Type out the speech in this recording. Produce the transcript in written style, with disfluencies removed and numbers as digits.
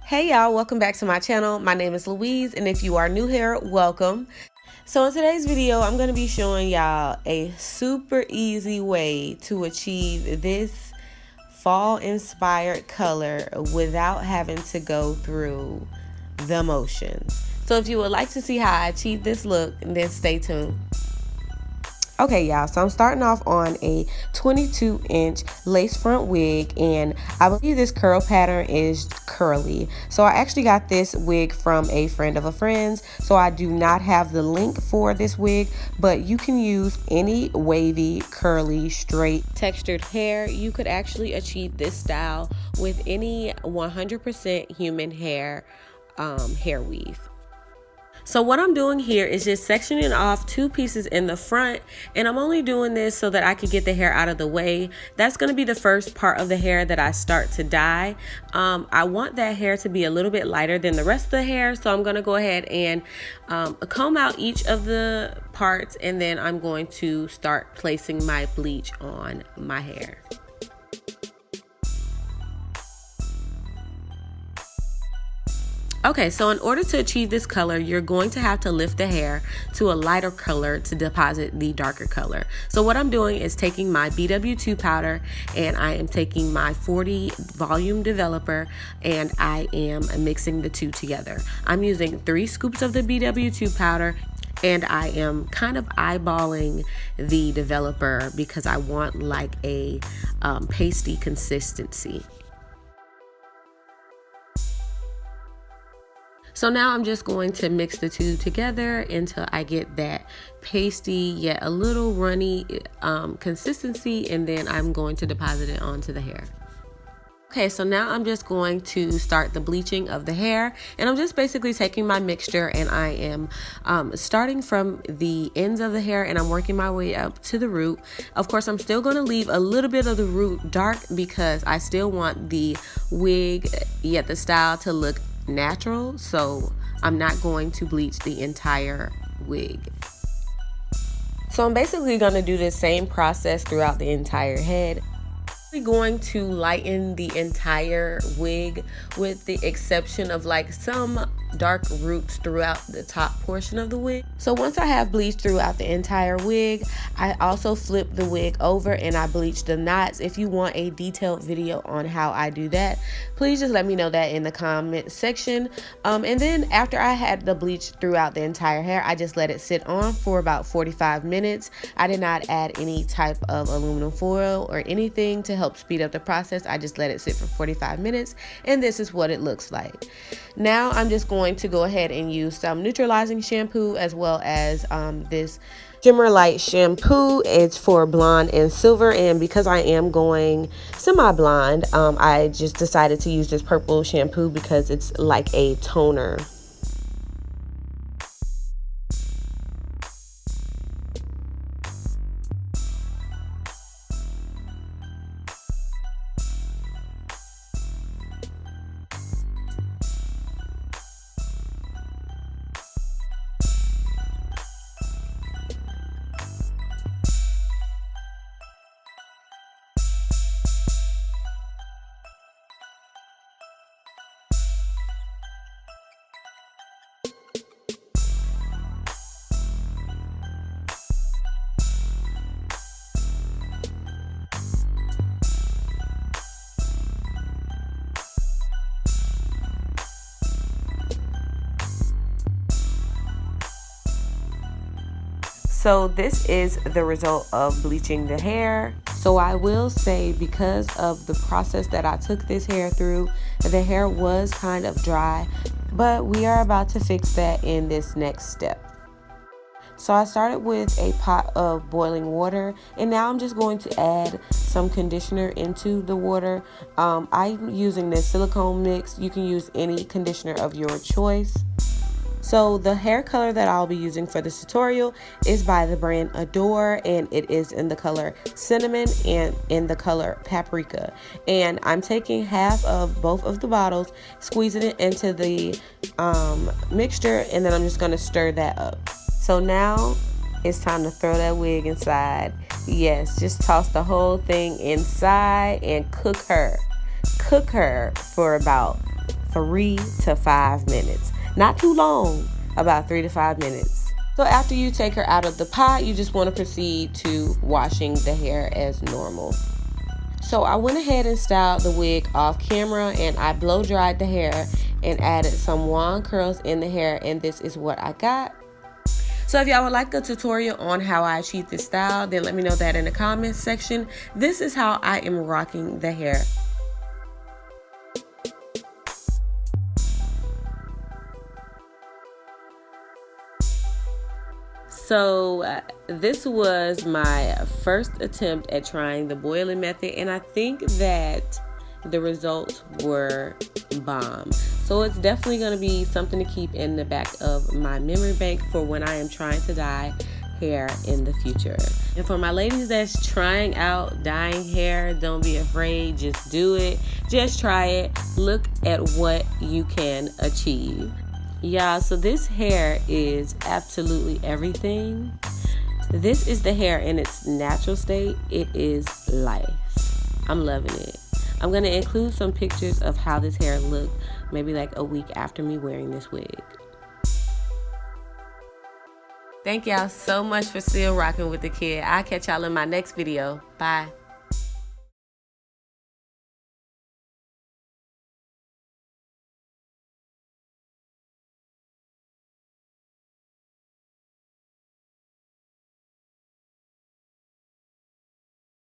Hey y'all, welcome back to my channel. My name is Louise, and if you are new here, welcome. So in today's video, I'm going to be showing y'all a super easy way to achieve this fall inspired color without having to go through the motions. So if you would like to see how I achieve this look, then stay tuned. Okay, y'all, so I'm starting off on a 22-inch lace front wig, and I believe this curl pattern is curly. So I actually got this wig from a friend of a friend's, so I do not have the link for this wig, but you can use any wavy, curly, straight, textured hair. You could actually achieve this style with any 100% human hair hair weave. So what I'm doing here is just sectioning off two pieces in the front, and I'm only doing this so that I can get the hair out of the way. That's going to be the first part of the hair that I start to dye. I want that hair to be a little bit lighter than the rest of the hair, so I'm going to go ahead and comb out each of the parts, and then I'm going to start placing my bleach on my hair. Okay, so in order to achieve this color, you're going to have to lift the hair to a lighter color to deposit the darker color. So what I'm doing is taking my BW2 powder, and I am taking my 40 volume developer, and I am mixing the two together. I'm using 3 scoops of the BW2 powder, and I am kind of eyeballing the developer because I want like a pasty consistency. So now I'm just going to mix the two together until I get that pasty yet a little runny consistency, and then I'm going to deposit it onto the hair. Okay, so now I'm just going to start the bleaching of the hair, and I'm just basically taking my mixture, and I am starting from the ends of the hair, and I'm working my way up to the root. Of course, I'm still going to leave a little bit of the root dark because I still want the wig yet the style to look natural, so I'm not going to bleach the entire wig. So I'm basically going to do the same process throughout the entire head. I'm going to lighten the entire wig with the exception of like some dark roots throughout the top portion of the wig. So once I have bleached throughout the entire wig, I also flip the wig over and I bleach the knots. If you want a detailed video on how I do that, please just let me know that in the comment section. And then after I had the bleach throughout the entire hair, I just let it sit on for about 45 minutes. I did not add any type of aluminum foil or anything to help speed up the process. I just let it sit for 45 minutes, and this is what it looks like. Now I'm just going to go ahead and use some neutralizing shampoo as well as this Shimmer Light shampoo. It's for blonde and silver, and because I am going semi-blonde, I just decided to use this purple shampoo because it's like a toner. So this is the result of bleaching the hair. So I will say, because of the process that I took this hair through, the hair was kind of dry, but we are about to fix that in this next step. So I started with a pot of boiling water, and now I'm just going to add some conditioner into the water. I'm using this silicone mix. You can use any conditioner of your choice. So the hair color that I'll be using for this tutorial is by the brand Adore, and it is in the color Cinnamon and in the color Paprika. And I'm taking half of both of the bottles, squeezing it into the mixture, and then I'm just going to stir that up. So now it's time to throw that wig inside. Yes, just toss the whole thing inside and cook her for about 3 to 5 minutes. Not too long, about 3 to 5 minutes. So after you take her out of the pot, you just want to proceed to washing the hair as normal. So I went ahead and styled the wig off camera, and I blow dried the hair and added some wand curls in the hair, and this is what I got. So if y'all would like a tutorial on how I achieve this style, then let me know that in the comments section. This is how I am rocking the hair. So this was my first attempt at trying the boiling method, and I think that the results were bomb. So it's definitely going to be something to keep in the back of my memory bank for when I am trying to dye hair in the future. And for my ladies that's trying out dyeing hair, don't be afraid, just do it. Just try it. Look at what you can achieve. Yeah, so this hair is absolutely everything. This is the hair in its natural state. It is life. I'm loving it. I'm going to include some pictures of how this hair looked maybe like a week after me wearing this wig. Thank y'all so much for still rocking with the kid. I'll catch y'all in my next video. Bye.